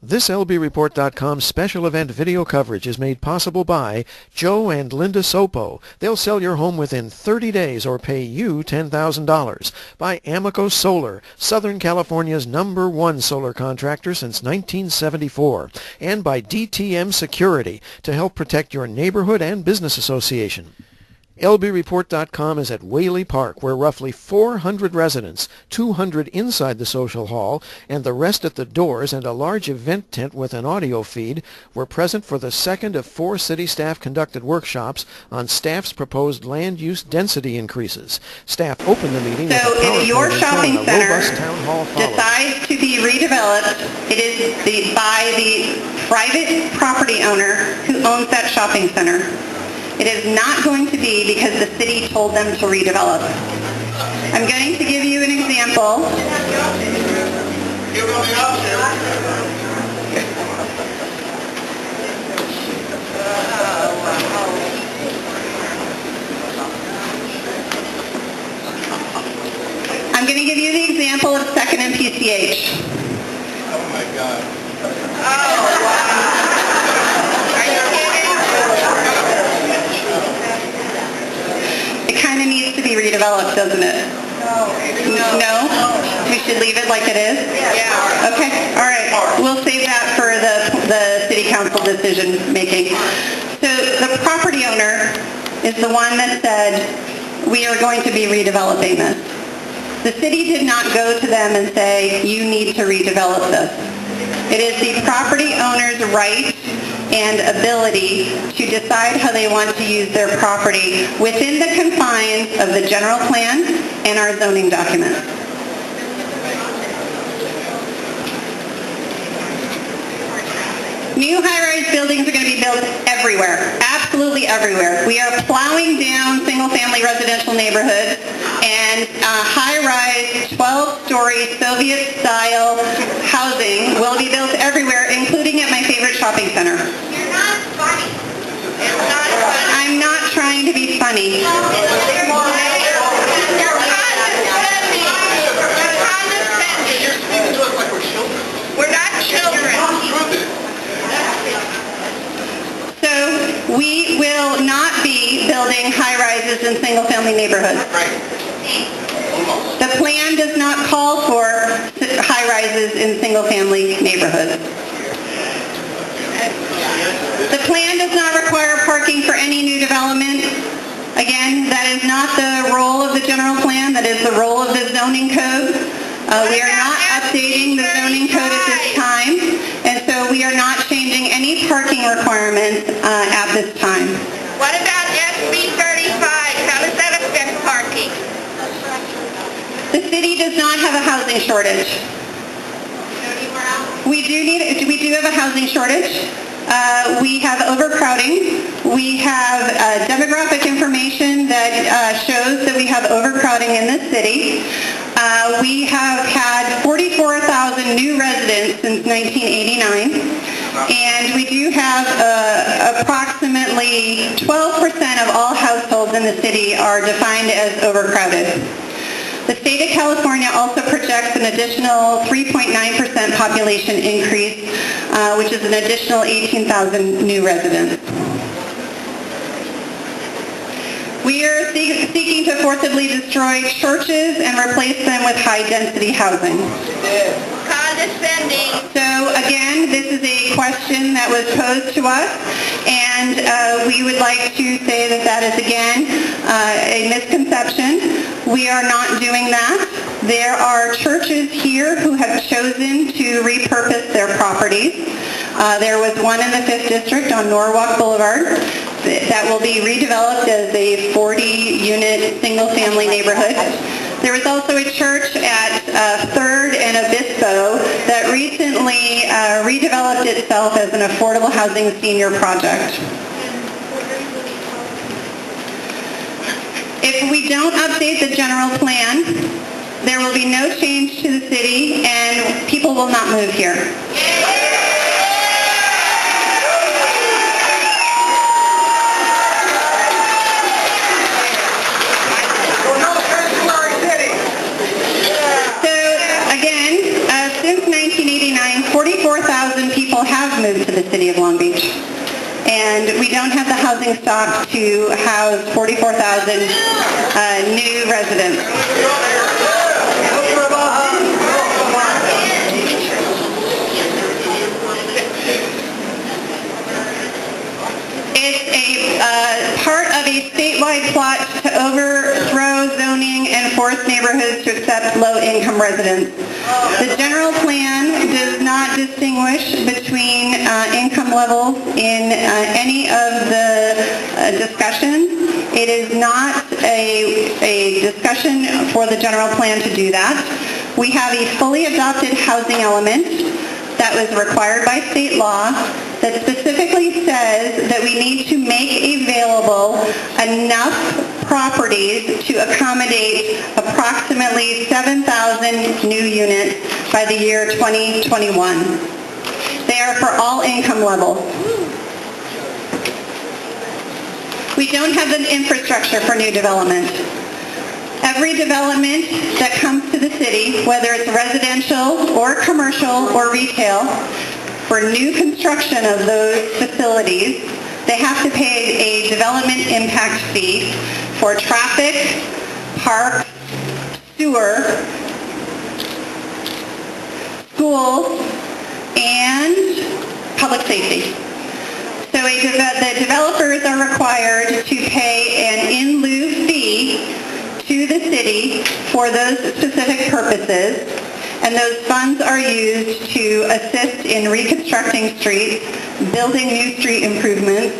This LongBeachReport.com special event video coverage is made possible by Joe and Linda Sopo. They'll sell your home within 30 days or pay you $10,000. By Amico Solar, Southern California's #1 solar contractor since 1974. And by DTM Security to help protect your neighborhood and business association. LongBeachReport.com is at Whaley Park, where roughly 400 residents, 200 inside the social hall, and the rest at the doors and a large event tent with an audio feed were present for the second of 4 city staff-conducted workshops on staff's proposed land use density increases. Staff opened the meeting with a if your shopping center decides to be redeveloped, it is by the private property owner who owns that shopping center. It is not going to be because the city told them to redevelop. I'm going to give you an example. I'm going to give you the example of 2nd and PCH. Oh my God. Oh, wow. Are you kidding? It kind of needs to be redeveloped, doesn't it? No? We should leave it like it is? Yeah. Okay, all right. We'll save that for the city council decision making. So the property owner is the one that said, we are going to be redeveloping this. The city did not go to them and say, you need to redevelop this. It is the property owner's right and ability to decide how they want to use their property within the confines of the general plan and our zoning documents. New high-rise buildings are going to be built everywhere, absolutely everywhere. We are plowing down single-family residential neighborhoods, and high-rise 12-story Soviet-style housing will be built everywhere, including at my favorite shopping center. You're not funny. It's not funny. I'm not trying to be funny. You're condescending. You're condescending. You're speaking to us like we're children. We're not children. So we will not be building high-rises in single-family neighborhoods. Right. The plan does not call for high-rises in single-family neighborhoods. The plan does not require parking for any new development. Again, that is not the role of the general plan. That is the role of the zoning code. We are not updating the zoning code at this time, and so we are not changing any parking requirements at this time. What about SB 35? How does that affect parking? The city does not have a housing shortage. We do have a housing shortage. We have overcrowding. We have demographic information that shows that we have overcrowding in this city. We have had 44,000 new residents since 1989, and we do have approximately 12% of all households in the city are defined as overcrowded. The state of California also projects an additional 3.9% population increase, which is an additional 18,000 new residents. We are seeking to forcibly destroy churches and replace them with high-density housing. Condescending. So again, this is a question that was posed to us, and we would like to say that that is again a misconception. We are not doing that. There are churches here who have chosen to repurpose their properties. There was one in the 5th District on Norwalk Boulevard that will be redeveloped as a 40-unit single-family neighborhood. There was also a church at 3rd and Obispo that recently redeveloped itself as an affordable housing senior project. If we don't update the general plan, there will be no change to the city and people will not move here. So again, since 1989, 44 44,000 people have moved to the city of Long Beach, and we don't have the housing stock to house 44,000 new residents. It's a part of a statewide plot to overthrow zoning and force neighborhoods to accept low-income residents. The general plan does not distinguish between income levels in any of the discussions. It is not a discussion for the general plan to do that. We have a fully adopted housing element that was required by state law that specifically says that we need to make available enough properties to accommodate approximately 7,000 new units by the year 2021. They are for all income levels. We don't have the infrastructure for new development. Every development that comes to the city, whether it's residential or commercial or retail, for new construction of those facilities, they have to pay a development impact fee for traffic, parks, sewer, schools, and public safety. So the developers are required to pay an in lieu fee to the city for those specific purposes, and those funds are used to assist in reconstructing streets, building new street improvements,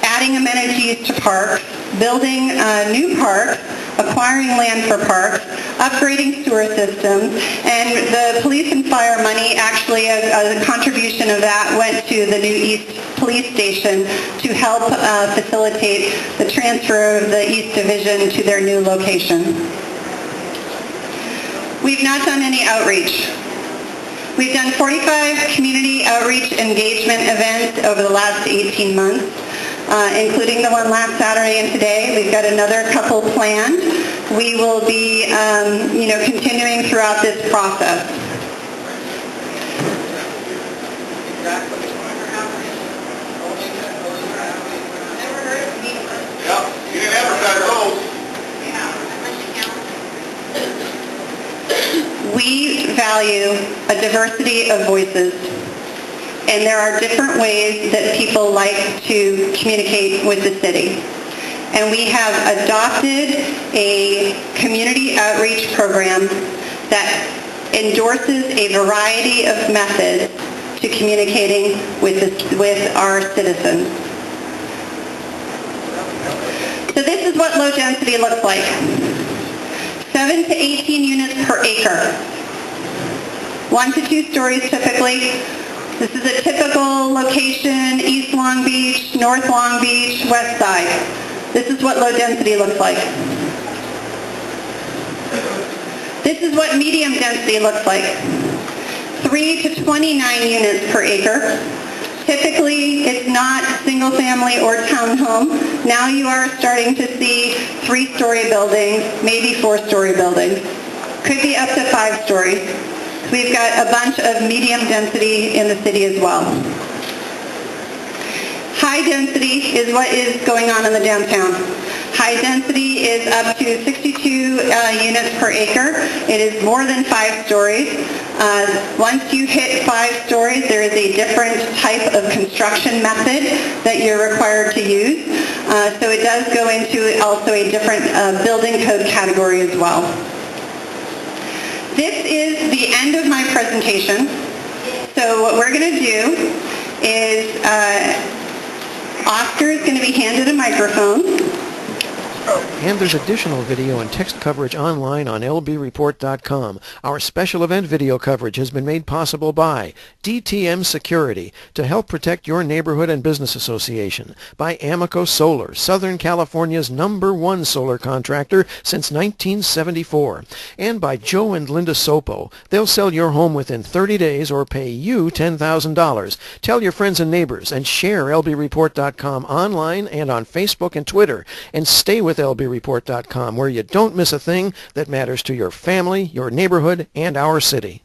adding amenities to parks, building new parks, acquiring land for parks, upgrading sewer systems, and the police and fire money, actually a contribution of that went to the new East Police Station to help facilitate the transfer of the East Division to their new location. We've not done any outreach. We've done 45 community outreach engagement events over the last 18 months, including the one last Saturday and today. We've got another couple planned. We will be, continuing throughout this process. You didn't advertise those. We value a diversity of voices, and there are different ways that people like to communicate with the city. And we have adopted a community outreach program that endorses a variety of methods to communicating with our citizens. So this is what low density looks like. 7 to 18 units per acre. 1 to 2 stories typically. This is a typical location, East Long Beach, North Long Beach, West Side. This is what low density looks like. This is what medium density looks like. 3 to 29 units per acre. Typically, it's not single family or townhome. Now you are starting to see 3-story buildings, maybe 4-story buildings. Could be up to 5 stories. We've got a bunch of medium density in the city as well. High density is what is going on in the downtown. High density is up to 62 units per acre. It is more than 5 stories. Once you hit 5 stories, there is a different type of construction method that you're required to use. So it does go into also a different building code category as well. This is the end of my presentation. So what we're going to do is Oscar is going to be handed a microphone. And there's additional video and text coverage online on LongBeachReport.com. Our special event video coverage has been made possible by DTM Security to help protect your neighborhood and business association, by Amico Solar, Southern California's #1 solar contractor since 1974, and by Joe and Linda Sopo. They'll sell your home within 30 days or pay you $10,000. Tell your friends and neighbors and share LongBeachReport.com online and on Facebook and Twitter, and stay with LongBeachReport.com, where you don't miss a thing that matters to your family, your neighborhood, and our city.